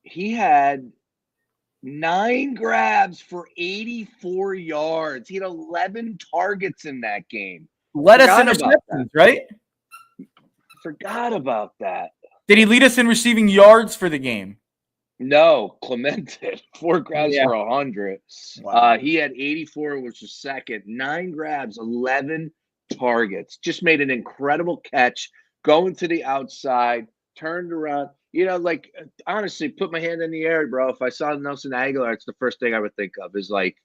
He had 9 grabs for 84 yards. He had 11 targets in that game. Led us in receptions, right? Forgot about that. Did he lead us in receiving yards for the game? No, Clement did. 4 grabs for 100. Wow. He had 84, which was second. 9 grabs, 11 targets. Just made an incredible catch, going to the outside, turned around. like honestly, put my hand in the air, bro. If I saw Nelson Aguilar, it's the first thing I would think of is like,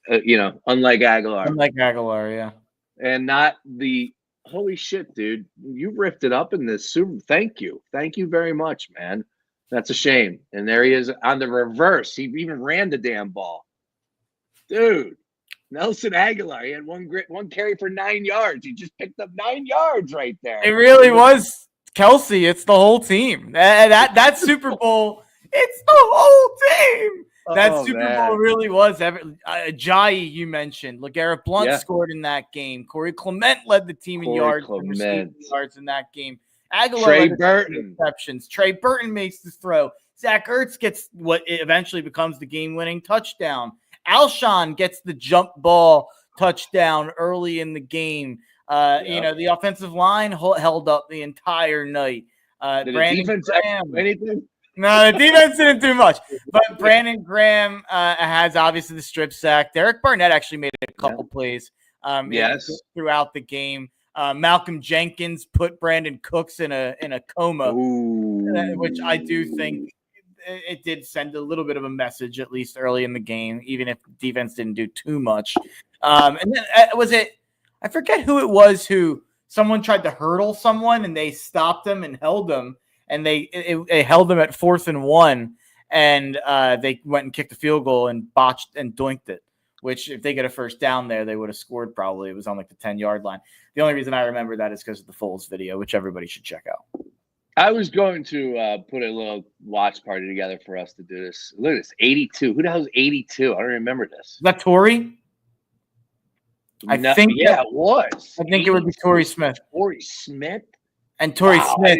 unlike Aguilar, Unlike Aguilar, yeah. and not the holy shit, dude. You ripped it up in this super. Thank you very much, man. That's a shame. And there he is on the reverse. He even ran the damn ball, dude. Nelson Aguilar, he had one carry for 9 yards. He just picked up 9 yards right there. It really was Kelsey. It's the whole team. That Super Bowl. It's the whole team. That Super Bowl really was. Ajayi, you mentioned. LeGarrette Blount scored in that game. Corey Clement led the team in yards in that game. Aguilar Trey Burton. Receptions. Trey Burton makes the throw. Zach Ertz gets what eventually becomes the game-winning touchdown. Alshon gets the jump ball touchdown early in the game. The offensive line held up the entire night. Did the defense do anything? No, the defense didn't do much. But Brandon Graham has obviously the strip sack. Derek Barnett actually made a couple plays throughout the game. Malcolm Jenkins put Brandon Cooks in a coma, which I do think it did send a little bit of a message, at least early in the game, even if defense didn't do too much. And then I forget who it was who someone tried to hurdle someone and they stopped them and held them, and they held them at 4th and 1, and they went and kicked the field goal and botched and doinked it, which if they get a first down there, they would have scored probably. It was on like the 10-yard line. The only reason I remember that is because of the Foles video, which everybody should check out. I was going to put a little watch party together for us to do this. Look at this, 82. Who the hell is 82? I don't remember this. Is that Torrey? I think it was. I think it would be Torrey Smith. Torrey Smith? And Torrey Smith.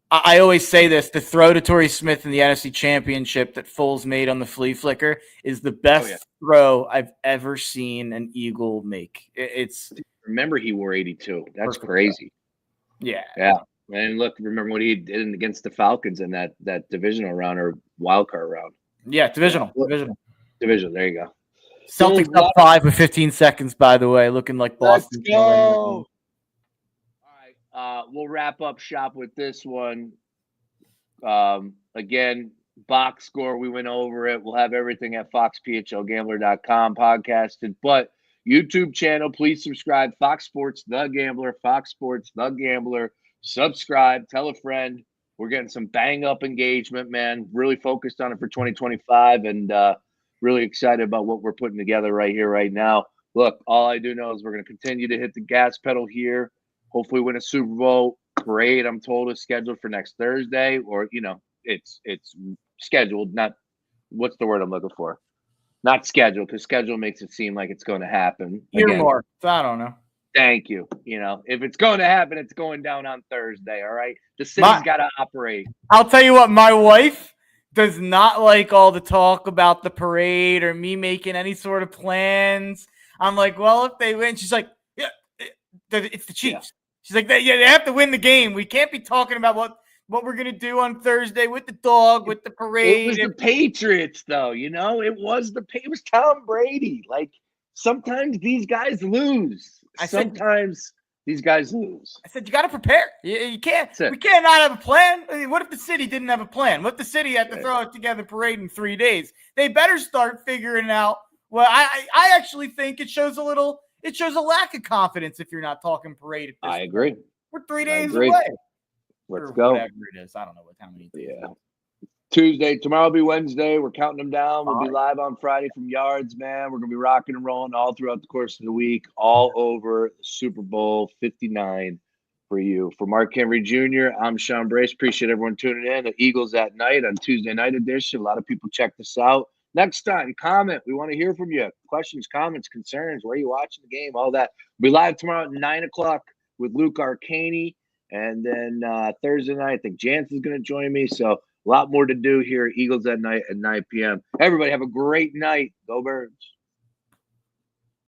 I always say this, the throw to Torrey Smith in the NFC Championship that Foles made on the flea flicker is the best throw I've ever seen an Eagle make. Remember, he wore 82. That's crazy. Yeah. And look, remember what he did against the Falcons in that divisional round or wild card round. Yeah, divisional. There you go. Celtics up 5 with 15 seconds, by the way, looking like Boston. Let's go. All right, we'll wrap up shop with this one. Again, box score, we went over it. We'll have everything at foxphlgambler.com podcasted, but YouTube channel, please subscribe. Fox Sports The Gambler, Fox Sports The Gambler. Subscribe, tell a friend. We're getting some bang up engagement, man. Really focused on it for 2025 and really excited about what we're putting together right here, right now. Look, all I do know is we're going to continue to hit the gas pedal here. Hopefully win a Super Bowl. Parade, I'm told, is scheduled for next Thursday, or, it's scheduled, not what's the word I'm looking for? Not scheduled, because schedule makes it seem like it's going to happen. More. I don't know. Thank you. If it's going to happen, it's going down on Thursday. All right. The city's got to operate. I'll tell you what, my wife does not like all the talk about the parade or me making any sort of plans. I'm like, well, if they win, she's like, yeah, it's the Chiefs. Yeah. She's like, they have to win the game. We can't be talking about what we're going to do on Thursday with the dog, with the parade. It was the Patriots, though. It was Tom Brady. Like, sometimes these guys lose. These guys lose. I said, you got to prepare. You can't. We can't not have a plan. I mean, what if the city didn't have a plan? What if the city had to throw it together parade in 3 days? They better start figuring out. Well, I actually think it shows a lack of confidence if you're not talking parade. I agree. We're 3 days away. Let's go. Whatever it is. I don't know how many days. Yeah. Tuesday, tomorrow will be Wednesday. We're counting them down. We'll be live on Friday from Yards, man. We're going to be rocking and rolling all throughout the course of the week, all over Super Bowl 59 for you. For Mark Henry Jr., I'm Sean Brace. Appreciate everyone tuning in. The Eagles at Night on Tuesday night edition. A lot of people check this out. Next time, comment. We want to hear from you. Questions, comments, concerns. Where are you watching the game? All that. We'll be live tomorrow at 9 o'clock with Luke Arcani. And then Thursday night, I think Jansen's going to join me. So, a lot more to do here at Eagles at Night at 9 p.m. Everybody have a great night. Go Birds.